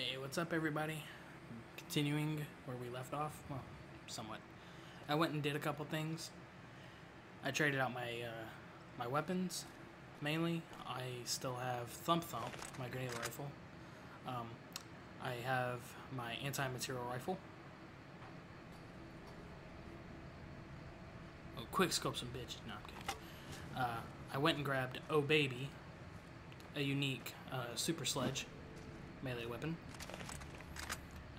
Hey, what's up, everybody? Continuing where we left off, well, somewhat. I went and did a couple things. I traded out my weapons, mainly. I still have Thump Thump, my grenade rifle. I have my anti-material rifle. Oh, quick scope some bitch. No, I'm kidding. I went and grabbed Oh Baby, a unique super sledge melee weapon.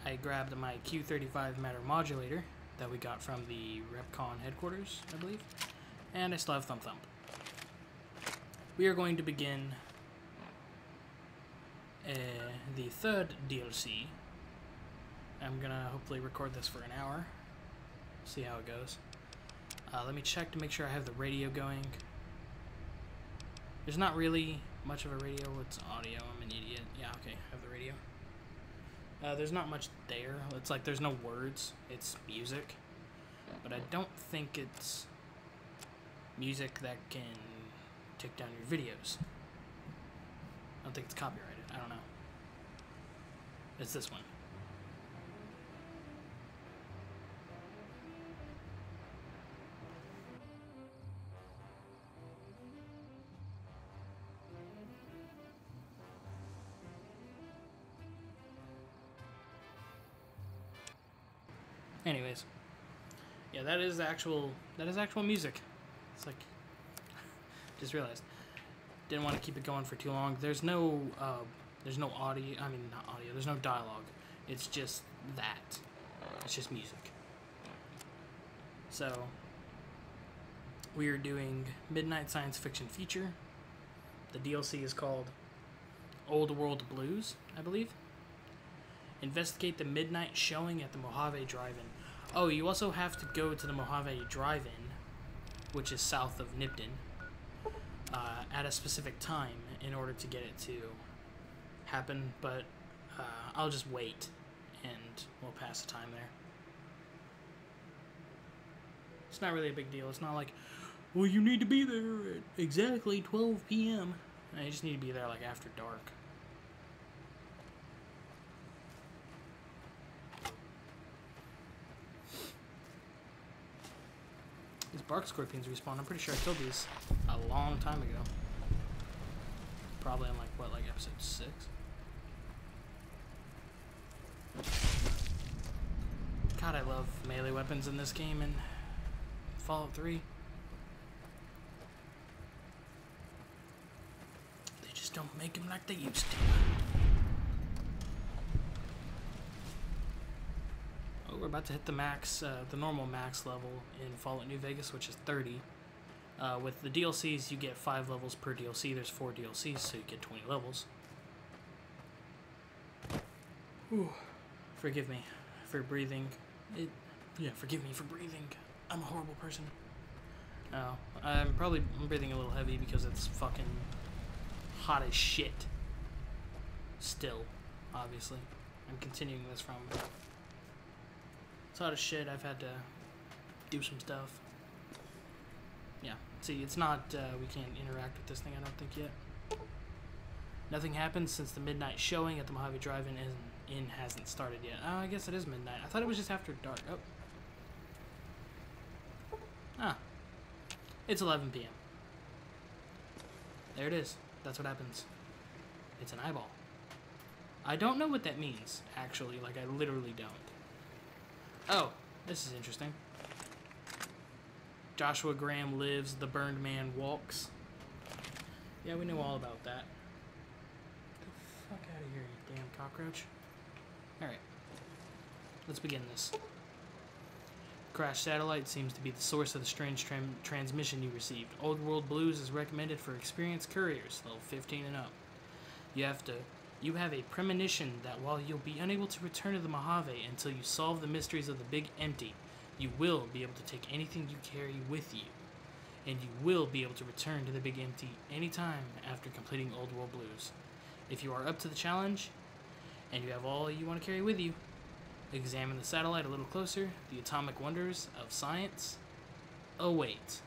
I grabbed my Q35 matter modulator that we got from the Repcon headquarters, I believe, and I still have Thump Thump. We are going to begin the third DLC. I'm gonna hopefully record this for an hour, see how it goes. Let me check to make sure I have the radio going. There's not really much of a radio. It's audio. I'm an idiot. Yeah, okay, I have the radio. There's not much there. It's like there's no words. It's music. But I don't think it's music that can take down your videos. I don't think it's copyrighted. I don't know. It's this one. Anyways, yeah, that is actual music. It's like, just realized, didn't want to keep it going for too long. There's no audio. I mean, not audio. There's no dialogue. It's just that. It's just music. So we are doing Midnight Science Fiction Feature. The DLC is called Old World Blues, I believe. Investigate the midnight showing at the Mojave Drive-In. Oh, you also have to go to the Mojave Drive-In, which is south of Nipton, at a specific time in order to get it to happen, but I'll just wait and we'll pass the time there. It's not really a big deal. It's not like, well, you need to be there at exactly 12 p.m. You just need to be there like after dark. These bark scorpions respawn. I'm pretty sure I killed these a long time ago. Probably in like episode 6? God, I love melee weapons in this game and Fallout 3. They just don't make them like they used to. We're about to hit the max, the normal max level in Fallout New Vegas, which is 30. With the DLCs, you get 5 levels per DLC. There's 4 DLCs, so you get 20 levels. Ooh. Forgive me for breathing. Yeah, forgive me for breathing. I'm a horrible person. Oh, I'm breathing a little heavy because it's fucking hot as shit. Still, obviously. I'm continuing this from... It's hot as shit. I've had to do some stuff. Yeah. See, it's not, we can't interact with this thing, I don't think, yet. Nothing happened since the midnight showing at the Mojave Drive-In hasn't started yet. Oh, I guess it is midnight. I thought it was just after dark. Oh. Ah. It's 11 p.m. There it is. That's what happens. It's an eyeball. I don't know what that means, actually. Like, I literally don't. Oh, this is interesting. Joshua Graham lives, the burned man walks. Yeah, we know all about that. Get the fuck out of here, you damn cockroach. Alright. Let's begin this. Crashed satellite seems to be the source of the strange transmission you received. Old World Blues is recommended for experienced couriers, level 15 and up. You have a premonition that while you'll be unable to return to the Mojave until you solve the mysteries of the Big Empty, you will be able to take anything you carry with you. And you will be able to return to the Big Empty anytime after completing Old World Blues. If you are up to the challenge, and you have all you want to carry with you, examine the satellite a little closer. The atomic wonders of science await.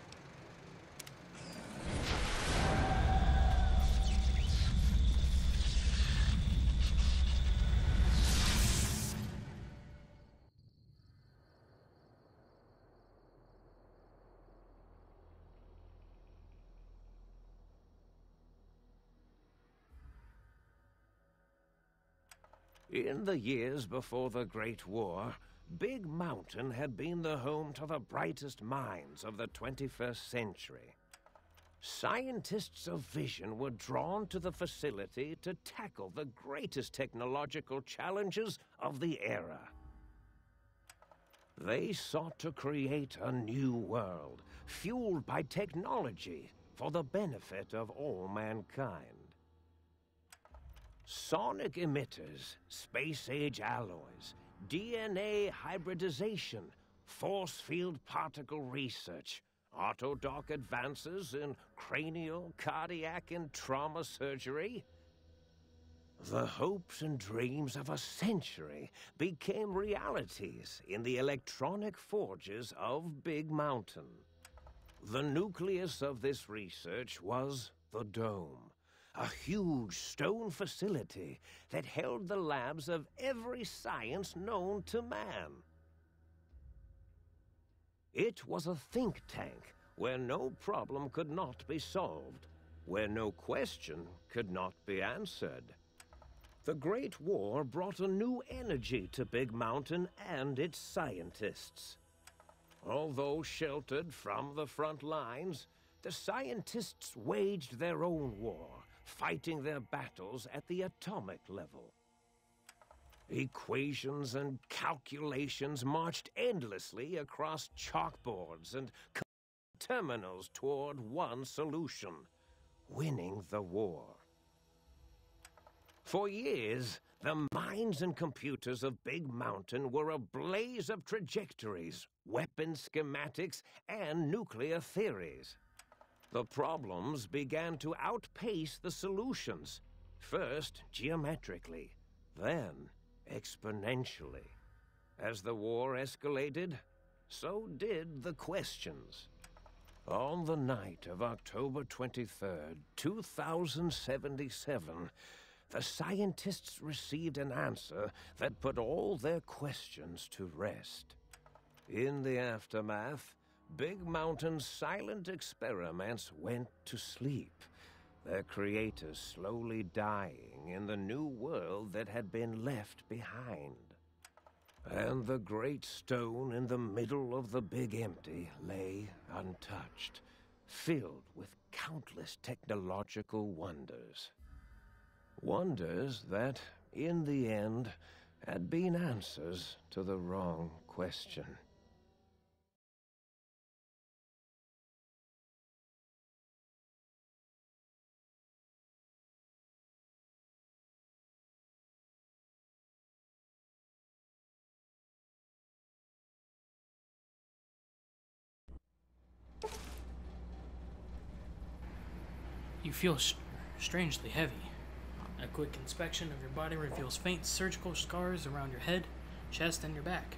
In the years before the Great War, Big Mountain had been the home to the brightest minds of the 21st century. Scientists of vision were drawn to the facility to tackle the greatest technological challenges of the era. They sought to create a new world, fueled by technology for the benefit of all mankind. Sonic emitters, space-age alloys, DNA hybridization, force field particle research, autodoc advances in cranial, cardiac, and trauma surgery. The hopes and dreams of a century became realities in the electronic forges of Big Mountain. The nucleus of this research was the Dome, a huge stone facility that held the labs of every science known to man. It was a think tank where no problem could not be solved, where no question could not be answered. The Great War brought a new energy to Big Mountain and its scientists. Although sheltered from the front lines, the scientists waged their own war, fighting their battles at the atomic level. Equations and calculations marched endlessly across chalkboards and terminals toward one solution: winning the war. For years, the minds and computers of Big Mountain were a blaze of trajectories, weapon schematics, and nuclear theories. The problems began to outpace the solutions, first geometrically, then exponentially. As the war escalated, so did the questions. On the night of October 23rd, 2077, the scientists received an answer that put all their questions to rest. In the aftermath, Big Mountain's silent experiments went to sleep, their creators slowly dying in the new world that had been left behind. And the great stone in the middle of the Big Empty lay untouched, filled with countless technological wonders. Wonders that, in the end, had been answers to the wrong question. You feel strangely heavy. A quick inspection of your body reveals faint surgical scars around your head, chest, and your back.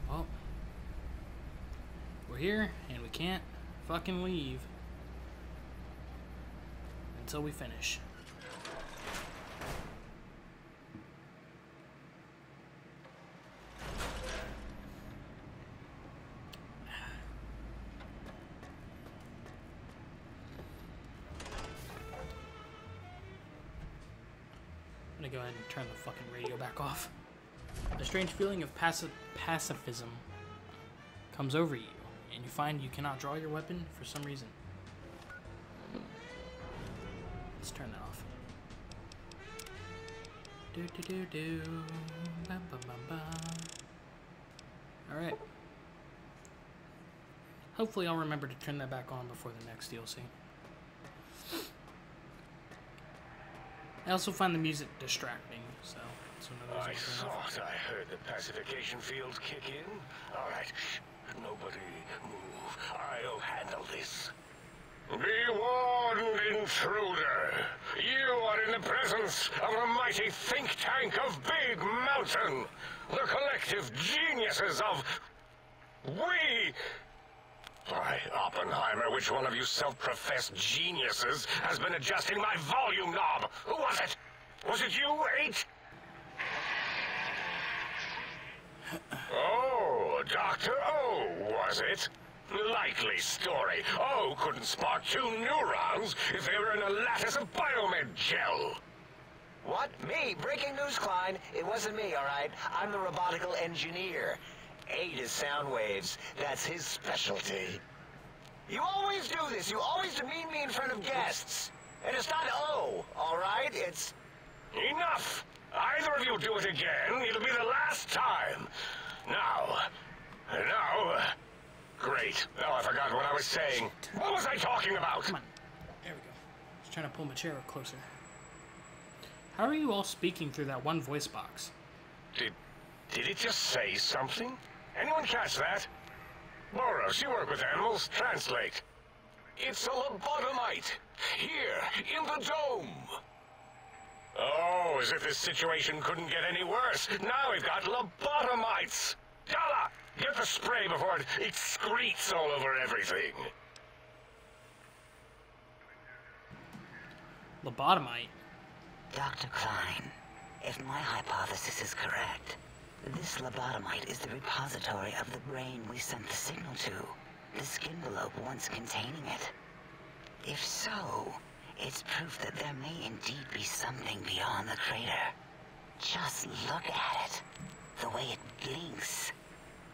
Well, we're here, and we can't fucking leave until we finish. I'm gonna go ahead and turn the fucking radio back off. A strange feeling of pacifism comes over you, and you find you cannot draw your weapon for some reason. Let's turn that off. Do do do do. Ba ba ba ba. All right. Hopefully, I'll remember to turn that back on before the next DLC. I also find the music distracting, so that's another reason. I thought I heard the pacification fields kick in. All right, nobody move. I'll handle this. Be warned, intruder. You are in the presence of the mighty think tank of Big Mountain. The collective geniuses of... We... Why, Oppenheimer, which one of you self-professed geniuses has been adjusting my volume knob? Who was it? Was it you, 8? Oh, Dr. O, was it? Likely story. Oh, couldn't spark 2 neurons if they were in a lattice of biomed gel. What? Me? Breaking news, Klein. It wasn't me, all right? I'm the robotical engineer. Aid is sound waves. That's his specialty. You always do this. You always demean me in front of guests. And it's not O, all right? It's... Enough! Either of you do it again, it'll be the last time. Now... Great. Now I forgot what I was saying. What was I talking about? Come on. There we go. Just trying to pull my chair up closer. How are you all speaking through that one voice box? Did it just say something? Anyone catch that? Boros, you work with animals. Translate. It's a lobotomite. Here, in the dome. Oh, as if this situation couldn't get any worse. Now we've got lobotomites. Dala, get the spray before it excretes all over everything. Lobotomite? Dr. Klein, if my hypothesis is correct, this lobotomite is the repository of the brain we sent the signal to, the skinvelope once containing it. If so, it's proof that there may indeed be something beyond the crater. Just look at it. The way it blinks.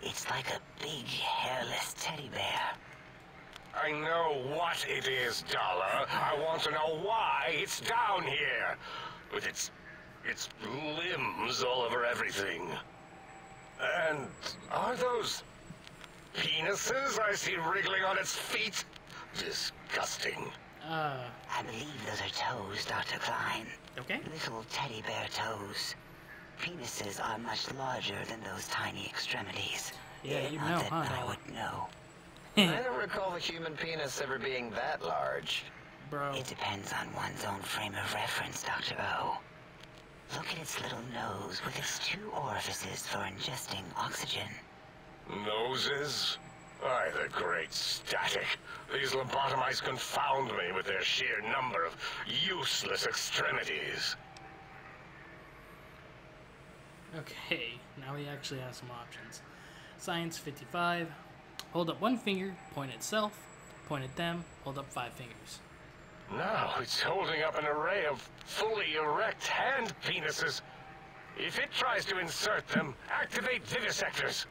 It's like a big, hairless teddy bear. I know what it is, Dala. I want to know why it's down here. With its limbs all over everything. And are those penises I see wriggling on its feet? Disgusting. I believe those are toes, Dr. Klein. Okay. Little teddy bear toes. Penises are much larger than those tiny extremities. Yeah, you Not know, that huh, I Dala? would know. I don't recall the human penis ever being that large. Bro. It depends on one's own frame of reference, Dr. O. Look at its little nose with its 2 orifices for ingesting oxygen. Noses? Why, the great static. These lobotomites confound me with their sheer number of useless extremities. Okay, now we actually have some options. Science 55. Hold up 1 finger, point at self, point at them, hold up 5 fingers. Now it's holding up an array of fully erect hand penises. If it tries to insert them, activate vivisectors.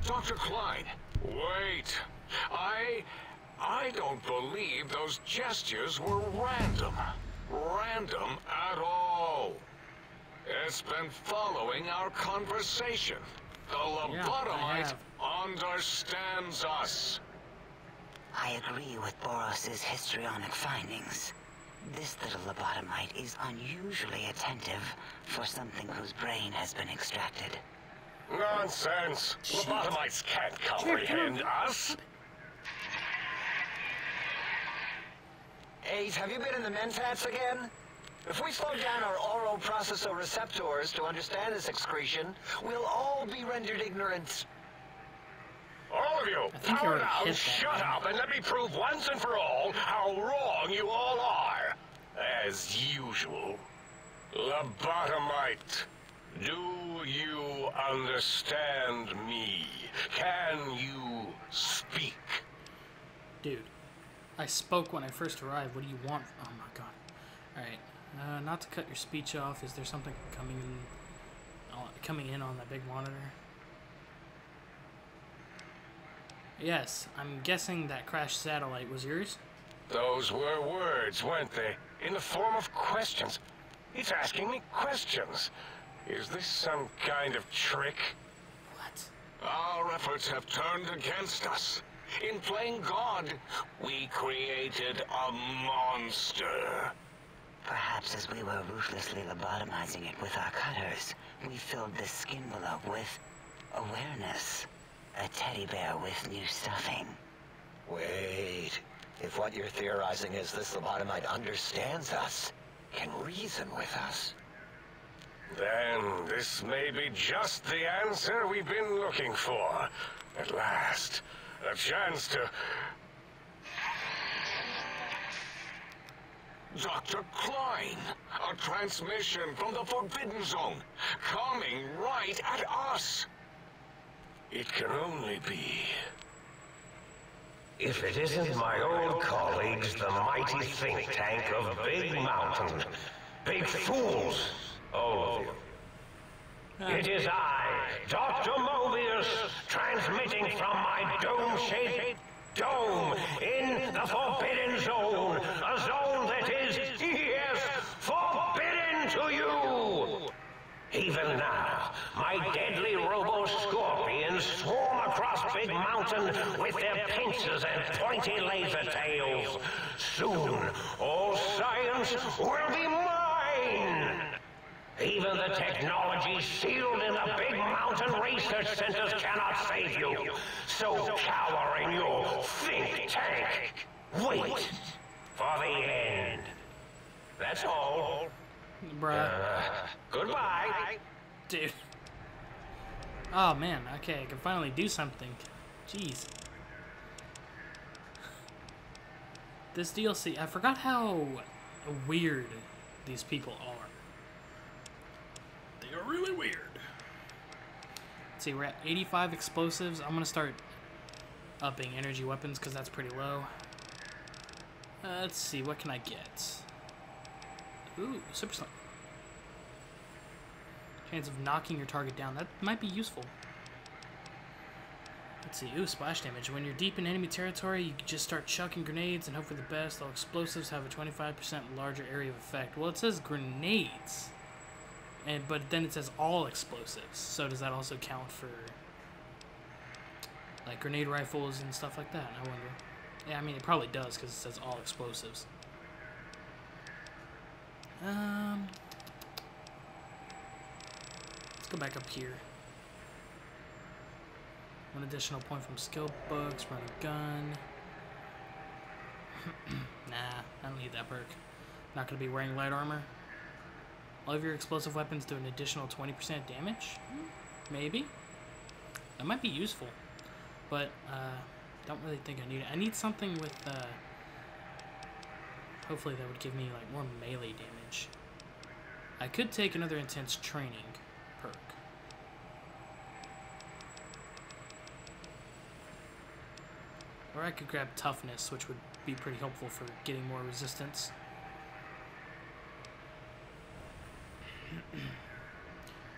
Dr. Klein, wait. I don't believe those gestures were random. Random at all. It's been following our conversation. The Yeah, I lobotomite have. understands us. I agree with Boros's histrionic findings. This little lobotomite is unusually attentive for something whose brain has been extracted. Nonsense. Shit. Lobotomites can't comprehend us. Ace, have you been in the Mentats again? If we slow down our oroprocessoreceptors to understand this excretion, we'll all be rendered ignorant. All of you, I think you power already down, hit that, shut man. up, and let me prove once and for all how wrong you all are. As usual. Lobotomite, do you understand me? Can you speak? Dude, I spoke when I first arrived. What do you want? Oh my god. Alright, not to cut your speech off, is there something coming in on that big monitor? Yes, I'm guessing that crashed satellite was yours? Those were words, weren't they? In the form of questions. It's asking me questions. Is this some kind of trick? What? Our efforts have turned against us. In playing God, we created a monster. Perhaps as we were ruthlessly lobotomizing it with our cutters, we filled the skin envelope with awareness. A teddy bear with new stuffing. Wait. If what you're theorizing is this lobotomite understands us, can reason with us. Then this may be just the answer we've been looking for. At last, a chance to... Dr. Klein, a transmission from the Forbidden Zone, coming right at us. It can only be If it isn't my old colleagues, the mighty think tank of Big Mountain. Big fools, all of you. It is I, Dr. Mobius, transmitting from my dome-shaped dome in the Forbidden Zone. A zone that is, yes, forbidden to you. Even now, my deadly robo-scorpions swarm across Big Mountain with their pincers and pointy laser tails. Soon, all science will be mine. Even the technology sealed in the Big Mountain research centers cannot save you. So cower in your think tank. Wait for the end. That's all. Bruh. Goodbye. Dude. Oh man, okay, I can finally do something. Jeez. This DLC, I forgot how weird these people are. They are really weird. Let's see, we're at 85 explosives. I'm gonna start upping energy weapons because that's pretty low. Let's see, what can I get? Ooh, super slam. Chance of knocking your target down. That might be useful. Let's see. Ooh, splash damage. When you're deep in enemy territory, you can just start chucking grenades and hope for the best. All explosives have a 25% larger area of effect. Well, it says grenades. But then it says all explosives. So does that also count for like grenade rifles and stuff like that? I wonder. Yeah, I mean, it probably does because it says all explosives. Let's go back up here. One additional point from skill books, run a gun. Nah, I don't need that perk. Not gonna be wearing light armor. All of your explosive weapons do an additional 20% damage? Maybe? That might be useful. But, don't really think I need it. I need something with, hopefully that would give me, like, more melee damage. I could take another intense training perk. Or I could grab toughness, which would be pretty helpful for getting more resistance.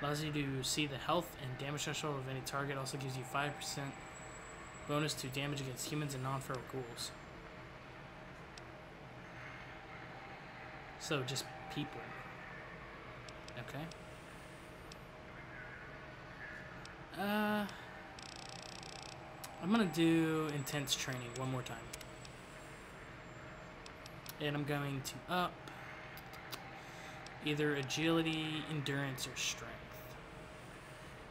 Allows you to see the health and damage threshold of any target. Also gives you 5% bonus to damage against humans and non-feral ghouls. So just people. Okay. I'm gonna do intense training one more time. And I'm going to up either agility, endurance, or strength.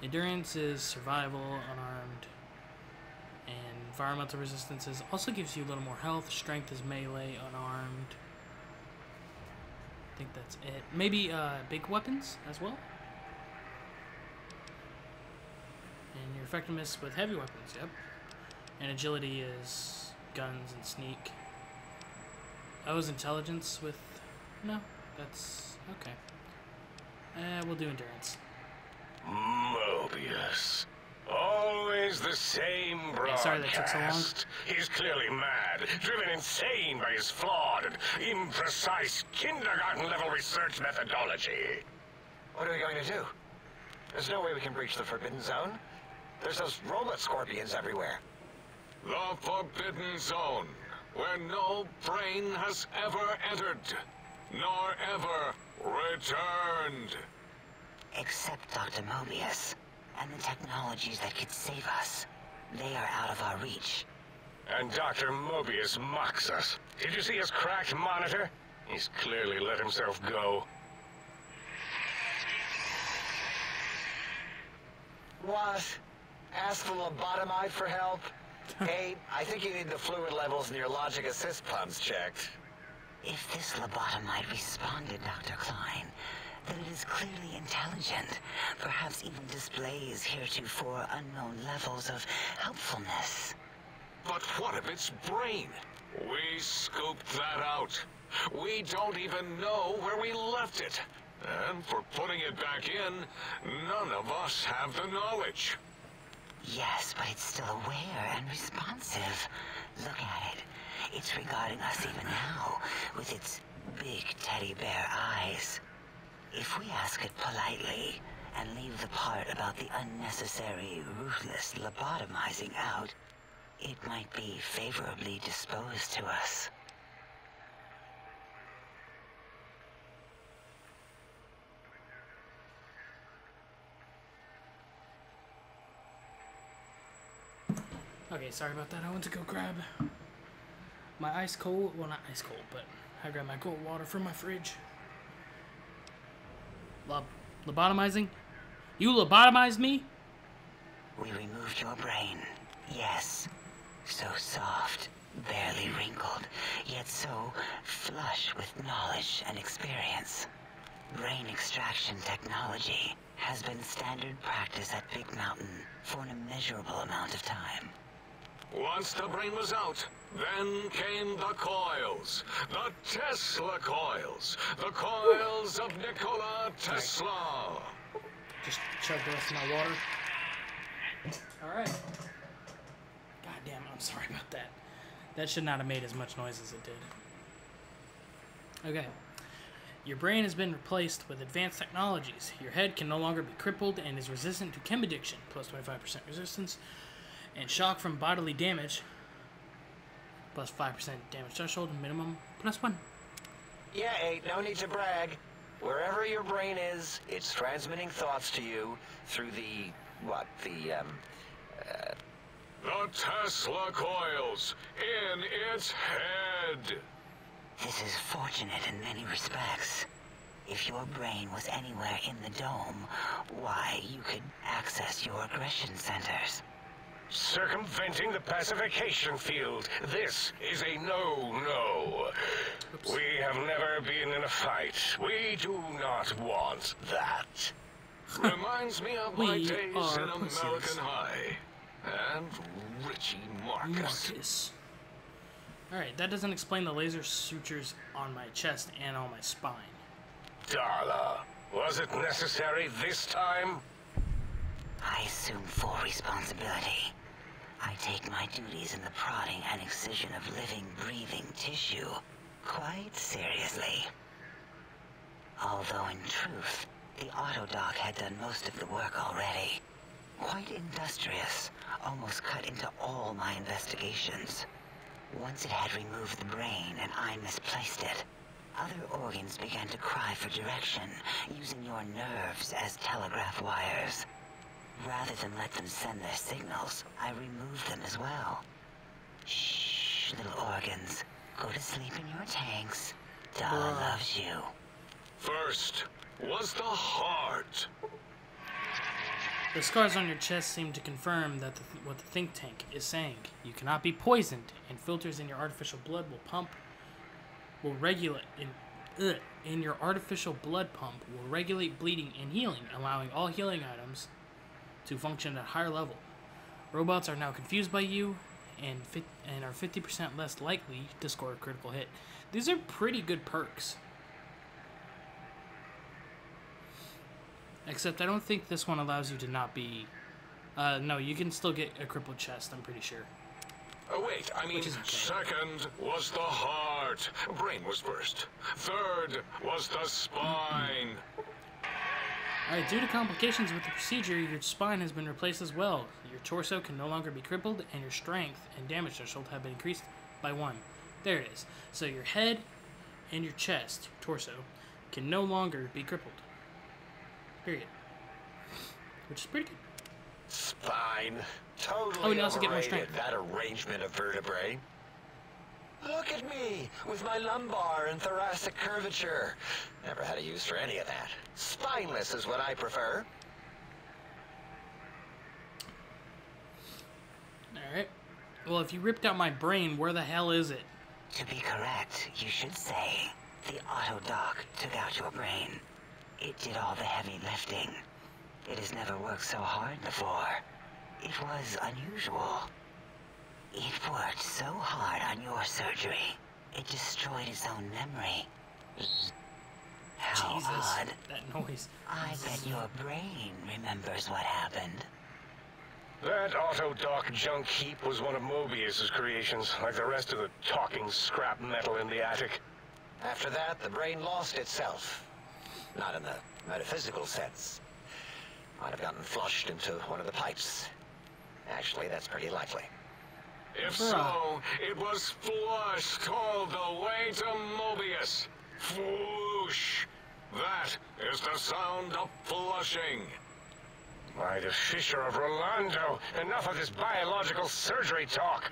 Endurance is survival, unarmed, and environmental resistances. Also gives you a little more health. Strength is melee, unarmed. I think that's it. Maybe big weapons as well. And your effectiveness with heavy weapons, yep. And agility is guns and sneak. Oh, is intelligence with... No, that's... okay. We'll do endurance. Mobius. Always the same broadcast. Yeah, sorry that took so long. He's clearly mad, driven insane by his flawed and imprecise kindergarten-level research methodology. What are we going to do? There's no way we can breach the Forbidden Zone. There's those robot scorpions everywhere. The Forbidden Zone, where no brain has ever entered, nor ever returned. Except Dr. Mobius, and the technologies that could save us. They are out of our reach. And Dr. Mobius mocks us. Did you see his cracked monitor? He's clearly let himself go. What? Ask the lobotomite for help? Hey, I think you need the fluid levels in your logic assist pumps checked. If this lobotomite responded, Dr. Klein, then it is clearly intelligent, perhaps even displays heretofore unknown levels of helpfulness. But what of its brain? We scooped that out. We don't even know where we left it. And for putting it back in, none of us have the knowledge. Yes, but it's still aware and responsive. Look at it. It's regarding us even now, with its big teddy bear eyes. If we ask it politely, and leave the part about the unnecessary, ruthless lobotomizing out, it might be favorably disposed to us. Okay, sorry about that. I went to go grab my ice cold, well, not ice cold, but I grabbed my cold water from my fridge. Lobotomizing? You lobotomized me? We removed your brain, yes. So soft, barely wrinkled, yet so flush with knowledge and experience. Brain extraction technology has been standard practice at Big Mountain for an immeasurable amount of time. Once the brain was out, then came the coils. The Tesla coils. The coils of Nikola Tesla. Just chug the rest of my water. Alright. God damn, I'm sorry about that. That should not have made as much noise as it did. Okay. Your brain has been replaced with advanced technologies. Your head can no longer be crippled and is resistant to chem addiction, plus 25% resistance, and shock from bodily damage, plus 5% damage threshold, minimum, plus 1. Yeah, 8, no need to brag. Wherever your brain is, it's transmitting thoughts to you through the, The Tesla coils in its head. This is fortunate in many respects. If your brain was anywhere in the dome, why, you could access your aggression centers. Circumventing the pacification field. This is a no-no. We have never been in a fight. We do not want that. Reminds me of my We days are in pussies. American High. And Richie Marcus. Alright, that doesn't explain the laser sutures on my chest and on my spine. Darla, was it necessary this time? I assume full responsibility. I take my duties in the prodding and excision of living, breathing tissue quite seriously. Although in truth, the Autodoc had done most of the work already. Quite industrious, almost cut into all my investigations. Once it had removed the brain and I misplaced it, other organs began to cry for direction, using your nerves as telegraph wires. Rather than let them send their signals, I removed them as well. Shh, little organs. Go to sleep in your tanks. Dala loves you. First was the heart. The scars on your chest seem to confirm that what the think tank is saying. You cannot be poisoned, and filters in your artificial blood will regulate bleeding and healing, allowing all healing items to function at a higher level. Robots are now confused by you and are 50% less likely to score a critical hit. These are pretty good perks. Except I don't think this one allows you to not be... no, you can still get a crippled chest, I'm pretty sure. Oh, wait, I mean, second was the heart. Brain was first. Third was the spine. Alright, due to complications with the procedure, your spine has been replaced as well. Your torso can no longer be crippled, and your strength and damage threshold have been increased by 1. There it is. So your head and your chest, torso, can no longer be crippled. Period. Which is pretty good. Spine. Totally Oh, and you also get more overrated, strength. that arrangement of vertebrae. Look at me, with my lumbar and thoracic curvature. Never had a use for any of that. Spineless is what I prefer. Alright. Well, if you ripped out my brain, where the hell is it? To be correct, you should say, the Autodoc took out your brain. It did all the heavy lifting. It has never worked so hard before. It was unusual. It worked so hard on your surgery, it destroyed its own memory. How Jesus, odd. that noise. I bet your brain remembers what happened. That Autodoc junk heap was one of Mobius's creations, like the rest of the talking scrap metal in the attic. After that, the brain lost itself. Not in the metaphysical sense. Might have gotten flushed into one of the pipes. Actually, that's pretty likely. If so, it was flushed all the way to Mobius. Flush. That is the sound of flushing. By the Fisher of Rolando, enough of this biological surgery talk.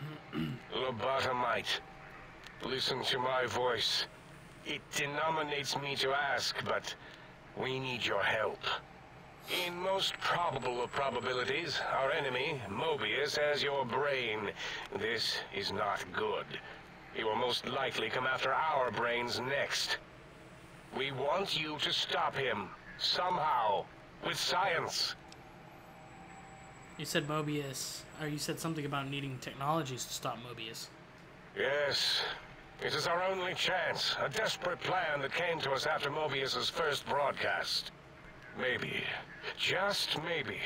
Lobotomite, listen to my voice. It denominates me to ask, but we need your help. In most probable of probabilities, our enemy, Mobius, has your brain. This is not good. He will most likely come after our brains next. We want you to stop him, somehow, with science. You said Mobius, or you said something about needing technologies to stop Mobius. Yes, it is our only chance, a desperate plan that came to us after Mobius's first broadcast. Maybe, just maybe,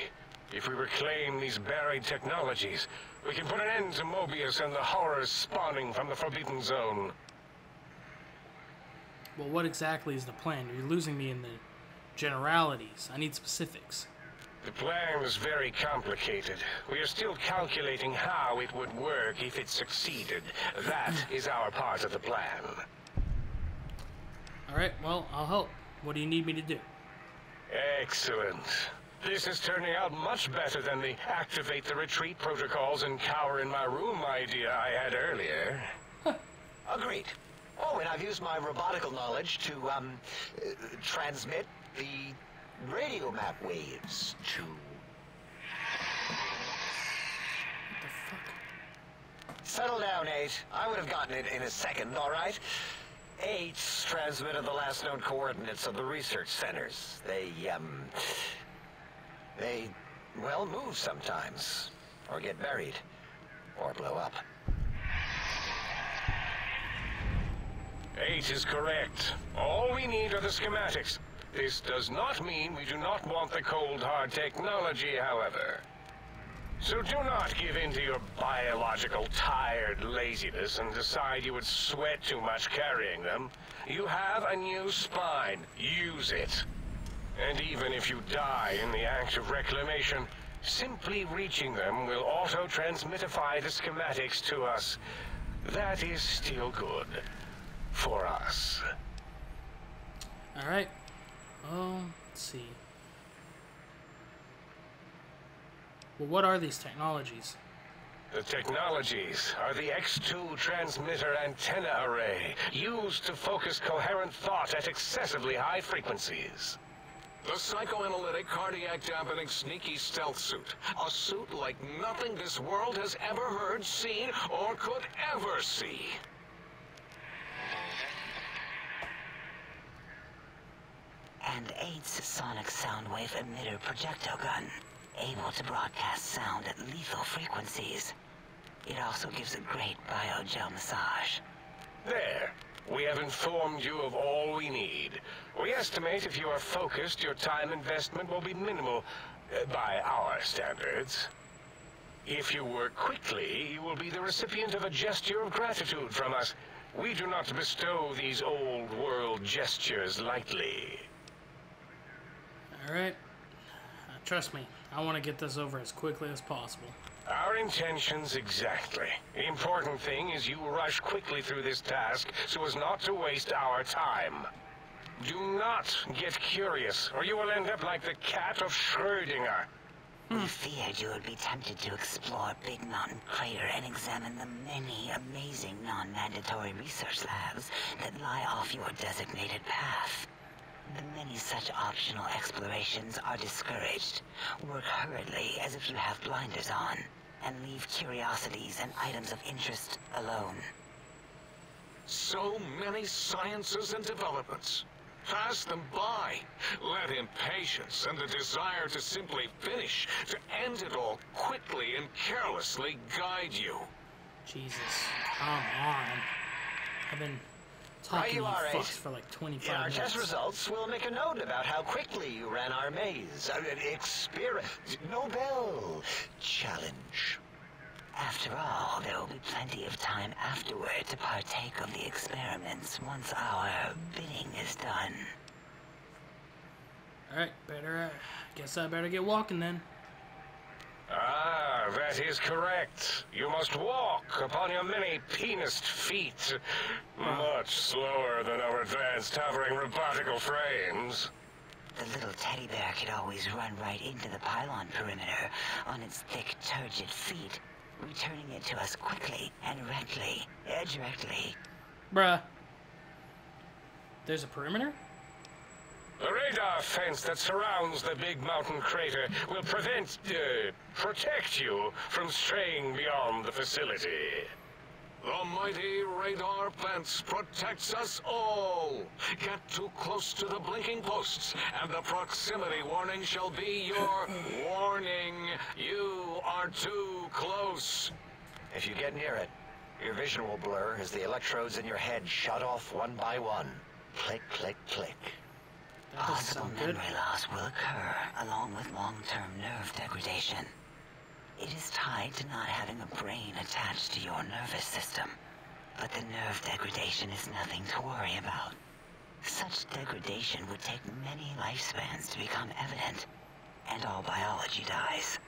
if we reclaim these buried technologies, we can put an end to Mobius and the horrors spawning from the Forbidden Zone. Well, what exactly is the plan? You're losing me in the generalities. I need specifics. The plan is very complicated. We are still calculating how it would work if it succeeded. That is our part of the plan. Alright, well, I'll help. What do you need me to do? Excellent. This is turning out much better than the activate the retreat protocols and cower in my room idea I had earlier. Agreed. Oh, and I've used my robotical knowledge to, transmit the radio map waves to... What the fuck? Settle down, 8. I would have gotten it in a second, all right? 8's transmitted the last known coordinates of the research centers. They, well, move sometimes. Or get buried. Or blow up. 8 is correct. All we need are the schematics. This does not mean we do not want the cold, hard technology, however. So do not give in to your biological tired laziness and decide you would sweat too much carrying them. You have a new spine. Use it. And even if you die in the act of reclamation, simply reaching them will auto-transmitify the schematics to us. That is still good. For us. Alright. Let's see. Well, what are these technologies? The technologies are the X2 transmitter antenna array, used to focus coherent thought at excessively high frequencies. The psychoanalytic, cardiac dampening, sneaky stealth suit. A suit like nothing this world has ever heard, seen, or could ever see. And 8's sonic soundwave emitter projectile gun, able to broadcast sound at lethal frequencies. It also gives a great biogel massage. There. We have informed you of all we need. We estimate if you are focused, your time investment will be minimal, by our standards. If you work quickly, you will be the recipient of a gesture of gratitude from us. We do not bestow these old-world gestures lightly. Alright. Trust me, I want to get this over as quickly as possible. Our intentions exactly. The important thing is you rush quickly through this task so as not to waste our time. Do not get curious, or you will end up like the cat of Schrödinger. We feared you would be tempted to explore Big Mountain Crater and examine the many amazing non-mandatory research labs that lie off your designated path. The many such optional explorations are discouraged. Work hurriedly as if you have blinders on, and leave curiosities and items of interest alone. So many sciences and developments. Pass them by. Let impatience and the desire to simply finish, to end it all quickly and carelessly guide you. Jesus, come on. I've been Right talking you to are, you Ace. fucks for like 25 In our minutes. test results, we'll make a note about how quickly you ran our maze. Nobel challenge. After all, there will be plenty of time afterward to partake of the experiments once our bidding is done. Alright, guess I better get walking then. Ah, that is correct. You must walk upon your many penised feet. Much slower than our advanced hovering robotical frames. The little teddy bear could always run right into the pylon perimeter on its thick, turgid feet, returning it to us quickly and directly. Bruh. There's a perimeter? The radar fence that surrounds the big mountain crater will protect you from straying beyond the facility. The mighty radar fence protects us all. Get too close to the blinking posts, and the proximity warning shall be your warning. You are too close. If you get near it, your vision will blur as the electrodes in your head shut off one by one. Click, click, click. That doesn't Possible sound good. memory loss will occur, along with long-term nerve degradation. It is tied to not having a brain attached to your nervous system, but the nerve degradation is nothing to worry about. Such degradation would take many lifespans to become evident, and all biology dies.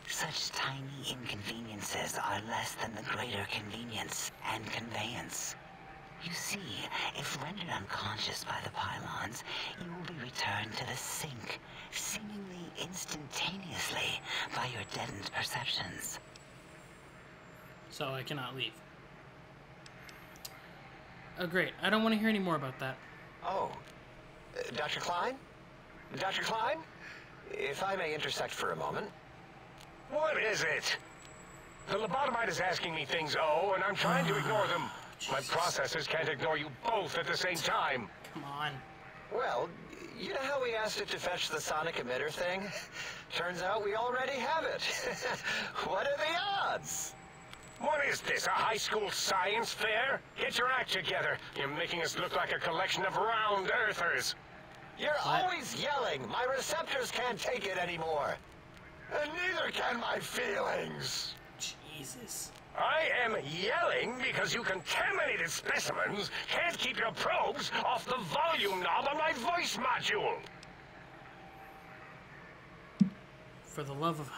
Such tiny inconveniences are less than the greater convenience and conveyance. You see, if rendered unconscious by the pylons, you will be returned to the sink, seemingly instantaneously by your deadened perceptions. So I cannot leave. Oh, great. I don't want to hear any more about that. Oh, Dr. Klein? Dr. Klein? If I may intersect for a moment. What is it? The lobotomite is asking me things, and I'm trying to ignore them. My processors can't ignore you both at the same time. Come on. Well, you know how we asked it to fetch the sonic emitter thing? Turns out we already have it. What are the odds? What is this, a high school science fair? Get your act together. You're making us look like a collection of round earthers. You're always yelling. My receptors can't take it anymore. And neither can my feelings. Jesus. I am yelling because you contaminated specimens can't keep your probes off the volume knob on my voice module. For the love of...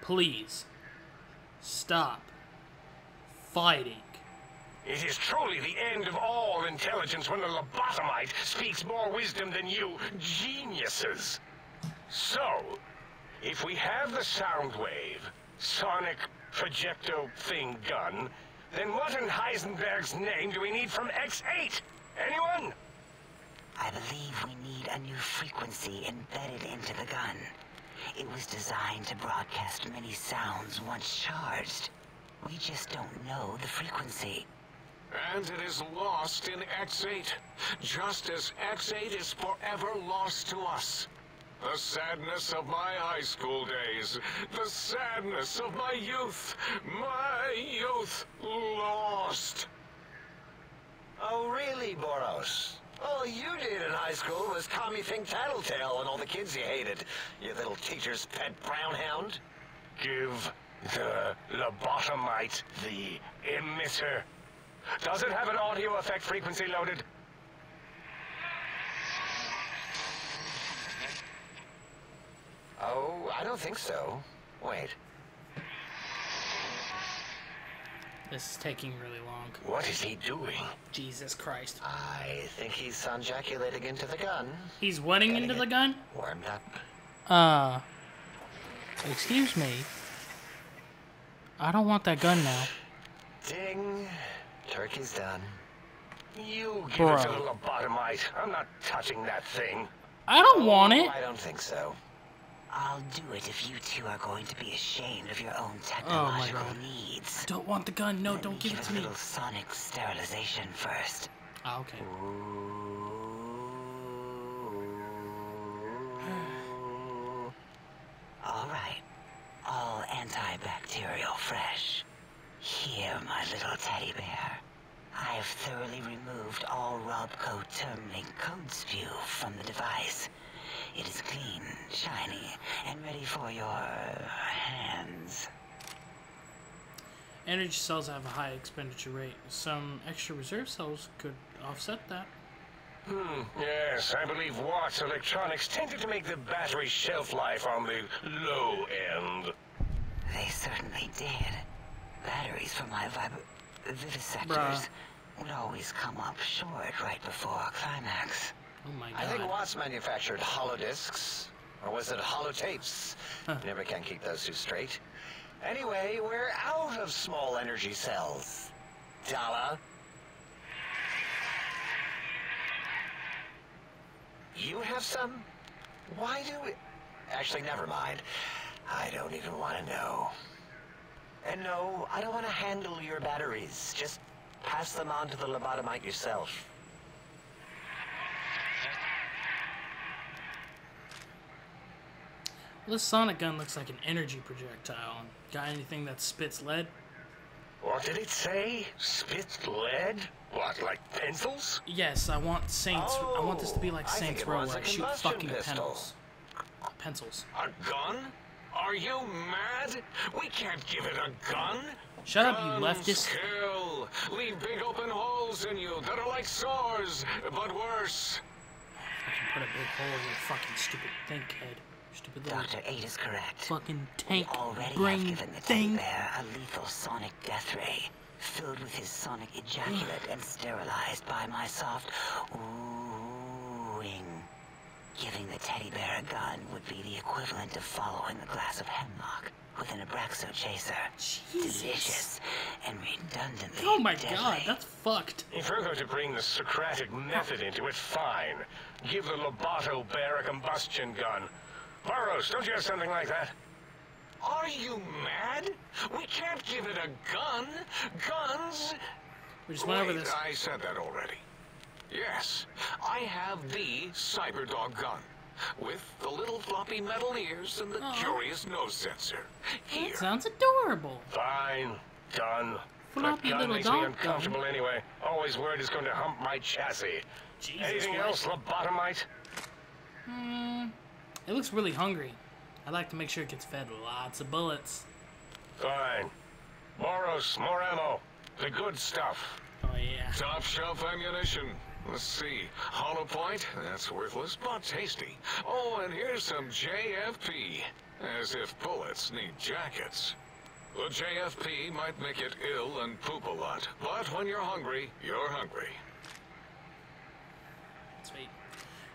Please. Stop. Fighting. It is truly the end of all intelligence when the lobotomite speaks more wisdom than you geniuses. So, if we have the sound wave, sonic projecto thing gun, then what in Heisenberg's name do we need from X8? Anyone? I believe we need a new frequency embedded into the gun. It was designed to broadcast many sounds once charged. We just don't know the frequency. And it is lost in X8, just as X8 is forever lost to us. The sadness of my high school days, the sadness of my youth lost. Oh, really, Boros? All you did in high school was Tommy Fink Tattletale and all the kids you hated, you little teacher's pet brown hound. Give the lobotomite the emitter. Does it have an audio effect frequency loaded? Oh, I don't think so. Wait. This is taking really long. What is he doing? Jesus Christ. I think he's sunjaculating into the gun. He's wedding Getting into it the gun? Warmed up. Excuse me. I don't want that gun now. Ding. Turkey's done. You give it to Bro. the lobotomite. I'm not touching that thing. I don't want it. I don't think so. I'll do it if you two are going to be ashamed of your own technological God. needs. I don't want the gun. No, don't give it to a me. little sonic sterilization first. Ah, okay. All right. All antibacterial fresh. Here, my little teddy bear. I have thoroughly removed all Robco terminate code spew from the device. It is clean, shiny, and ready for your hands. Energy cells have a high expenditure rate. Some extra reserve cells could offset that. Yes, I believe Watt's electronics tended to make the battery shelf life on the low end. They certainly did. Batteries for my vivisectors Bruh. would always come up short right before a climax. Oh my I think god. Watts manufactured holodiscs. Or was it holotapes? Never can keep those two straight. Anyway, we're out of small energy cells. Dala? You have some? Why do we... Actually, never mind. I don't even want to know. And no, I don't want to handle your batteries. Just pass them on to the lobotomite yourself. This sonic gun looks like an energy projectile. Got anything that spits lead? What did it say? Spit lead? What, like pencils? Yes, I want Saints. I want this to be like I think Saints it Row, was where a I shoot combustion fucking pistol. pencils. A gun? Are you mad? We can't give it a gun. Shut up, Guns you leftist. kill. Leave big open holes in you that are like sores, but worse. Fucking put a big hole in your fucking stupid thinkhead. Stupid little Dr. 8 is correct. fucking We tank already have brain given the teddy thing. bear a lethal sonic death ray, filled with his sonic ejaculate and sterilized by my soft oohing. Giving the teddy bear a gun would be the equivalent of following a glass of hemlock with an Abraxo chaser. Jesus. Delicious and redundantly Oh my deadly. god, that's fucked. If you're going to bring the Socratic method into it, fine. Give the Lobato bear a combustion gun. Burroughs, don't you have something like that? Are you mad? We can't give it a gun. Guns? We just went over Wait, this. I said that already. Yes, I have the Cyberdog gun. With the little floppy metal ears and the Aw. curious nose sensor. Here. That sounds adorable. Fine. Done. Floppy that gun little makes dog me uncomfortable anyway. Always worried it's going to hump my chassis. Jesus, Anything what? else, lobotomite? It looks really hungry. I'd like to make sure it gets fed lots of bullets. Fine. Boros, more ammo. The good stuff. Oh yeah. Top shelf ammunition. Let's see. Hollow point? That's worthless, but tasty. Oh, and here's some JFP. As if bullets need jackets. The JFP might make it ill and poop a lot, but when you're hungry, you're hungry. Sweet.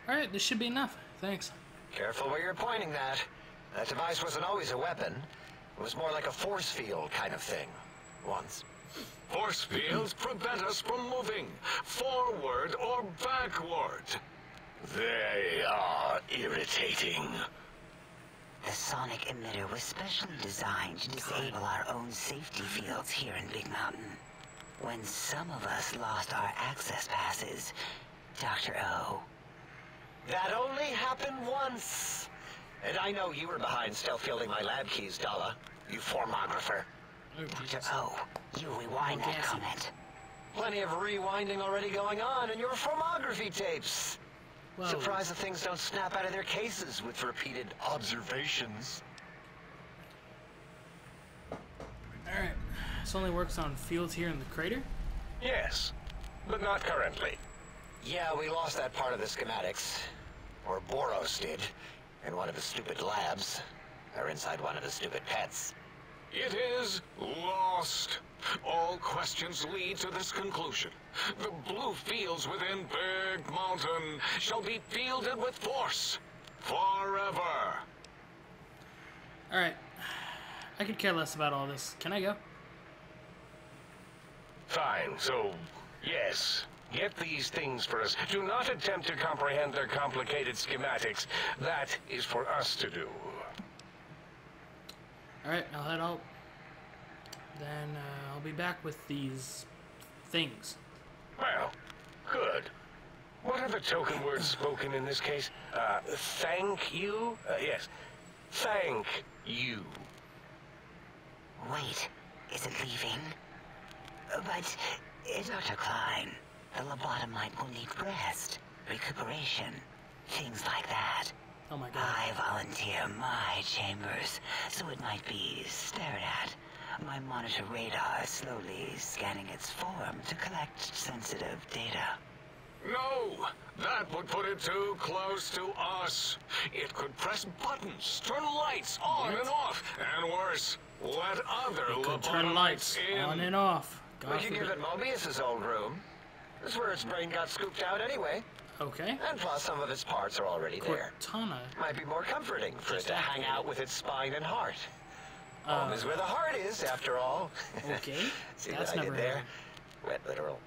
Alright, this should be enough. Thanks. Careful where you're pointing that. That device wasn't always a weapon. It was more like a force field kind of thing. Once. Force fields prevent us from moving forward or backward. They are irritating. The sonic emitter was specially designed to disable our own safety fields here in Big Mountain. When some of us lost our access passes, Dr. O. That only happened once. And I know you were behind stealth fielding my lab keys, Dala. You formographer. Oh, Dr. Jesus. O, you rewind that gassy. comment. Plenty of rewinding already going on in your formography tapes. Whoa. Surprised that things don't snap out of their cases with repeated observations. Alright. This only works on fields here in the crater? Yes, but not currently. Yeah, we lost that part of the schematics. Or Boros did. In one of his stupid labs. Or inside one of his stupid pets. It is lost. All questions lead to this conclusion. The blue fields within Big Mountain shall be fielded with force. Forever. Alright. I could care less about all this. Can I go? Fine, so, yes. Get these things for us. Do not attempt to comprehend their complicated schematics. That is for us to do. Alright, I'll head out. Then I'll be back with these things. Well, good. What are the token words spoken in this case? Thank you? Yes. Thank you. Wait, is it leaving? But Dr. Klein, the lobotomite will need rest, recuperation, things like that. Oh my god. I volunteer my chambers, so it might be stared at. My monitor radar is slowly scanning its form to collect sensitive data. No! That would put it too close to us. It could press buttons, turn lights on and off, and worse, let other It could turn lobotomites lights in. on and off. We God can give forbid. it Mobius's old room. This is where its brain got scooped out anyway. Okay. And plus, some of its parts are already there. Cortana. Might be more comforting for it Just to hang activated. out with its spine and heart. Home is where the heart is, after all. Okay. See That's what I never did there? happened. Wet literal.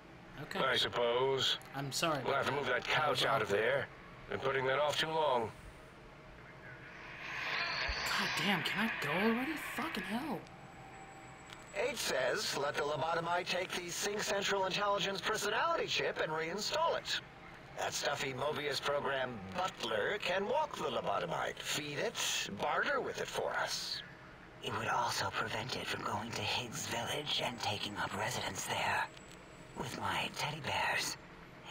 Okay. I suppose. I'm sorry. We'll have to move that couch out of there. Been putting that off too long. God damn, can I go already? Fucking hell. H says, let the lobotomite take the Sync Central Intelligence personality chip and reinstall it. That stuffy Mobius program butler can walk the lobotomite, feed it, barter with it for us. It would also prevent it from going to Higgs Village and taking up residence there. With my teddy bears.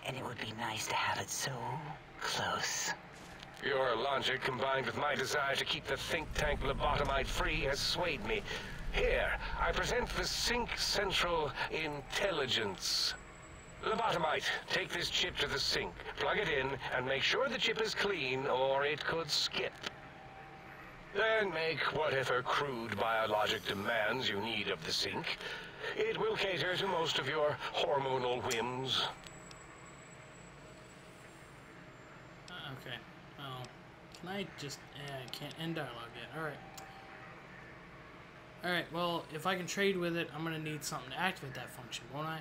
And it would be nice to have it so close. Your logic, combined with my desire to keep the think tank lobotomite free, has swayed me. Here, I present the Sync Central Intelligence. Lobotomite, take this chip to the sink, plug it in, and make sure the chip is clean, or it could skip. Then make whatever crude biologic demands you need of the sink. It will cater to most of your hormonal whims. Okay. Oh. Can I just... I can't end dialogue yet. Alright. Alright, well, if I can trade with it, I'm gonna need something to activate that function, won't I?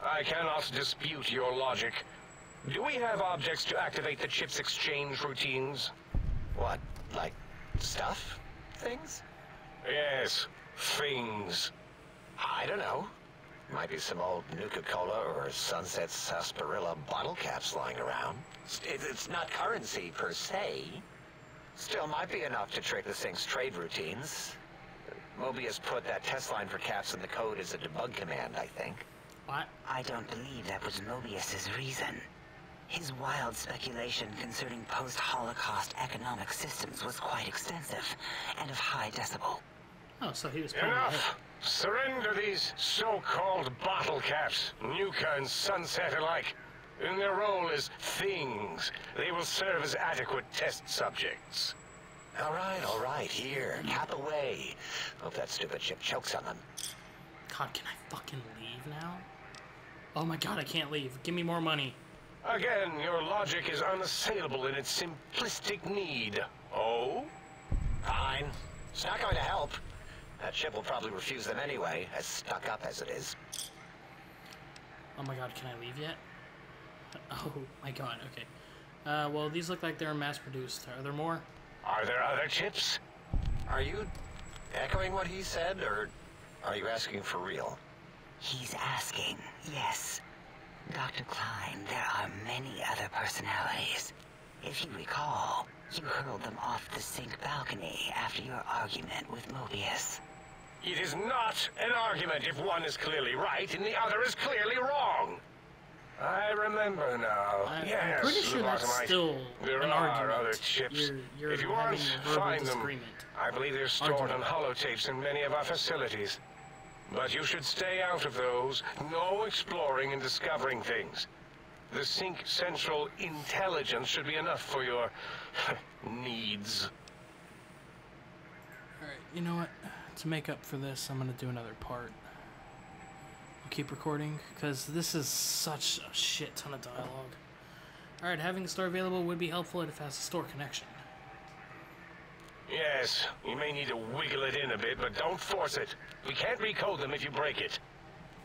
I cannot dispute your logic. Do we have objects to activate the chip's exchange routines? What, like stuff? Things? Yes, things. I don't know. Might be some old Nuka-Cola or Sunset Sarsaparilla bottle caps lying around. It's not currency per se. Still might be enough to trick the Sync's trade routines. Mobius put that test line for caps in the code as a debug command, I think. What? I don't believe that was Mobius's reason. His wild speculation concerning post-Holocaust economic systems was quite extensive and of high decibel. Oh, so he was playing Enough! Surrender these so-called bottle caps, Nuka and Sunset alike. In their role as things, they will serve as adequate test subjects. All right, here, cap away. Hope that stupid chip chokes on them. God, can I fucking leave now? Oh my god, I can't leave. Give me more money. Again, your logic is unassailable in its simplistic need. Oh? Fine. It's not going to help. That chip will probably refuse them anyway, as stuck up as it is. Oh my god, can I leave yet? Oh my god, okay. Well, these look like they're mass-produced. Are there more? Are there other chips? Are you echoing what he said, or are you asking for real? He's asking, yes. Dr. Klein, there are many other personalities. If you recall, you hurled them off the Sync balcony after your argument with Mobius. It is not an argument if one is clearly right and the other is clearly wrong. I remember now. Yes, I'm pretty sure that's Lobotomite. still There an are argument. other chips. You're If you having want, a verbal find them. disagreement. I believe they're stored Argument. on holotapes in many of our facilities. But you should stay out of those. No exploring and discovering things. The Sync Central Intelligence should be enough for your needs. Alright, you know what? To make up for this, I'm gonna do another part. I'll keep recording, because this is such a shit ton of dialogue. Alright, having a store available would be helpful if it has a store connection. Yes, you may need to wiggle it in a bit, but don't force it. We can't recode them if you break it.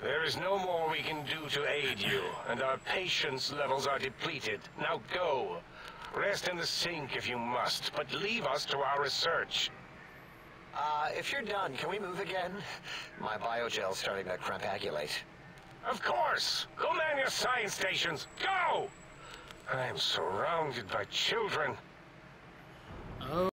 There is no more we can do to aid you, and our patience levels are depleted. Now go. Rest in the sink if you must, but leave us to our research. If you're done, can we move again? My biogel's starting to crampagulate. Of course! Go man your science stations! Go! I'm surrounded by children. Oh.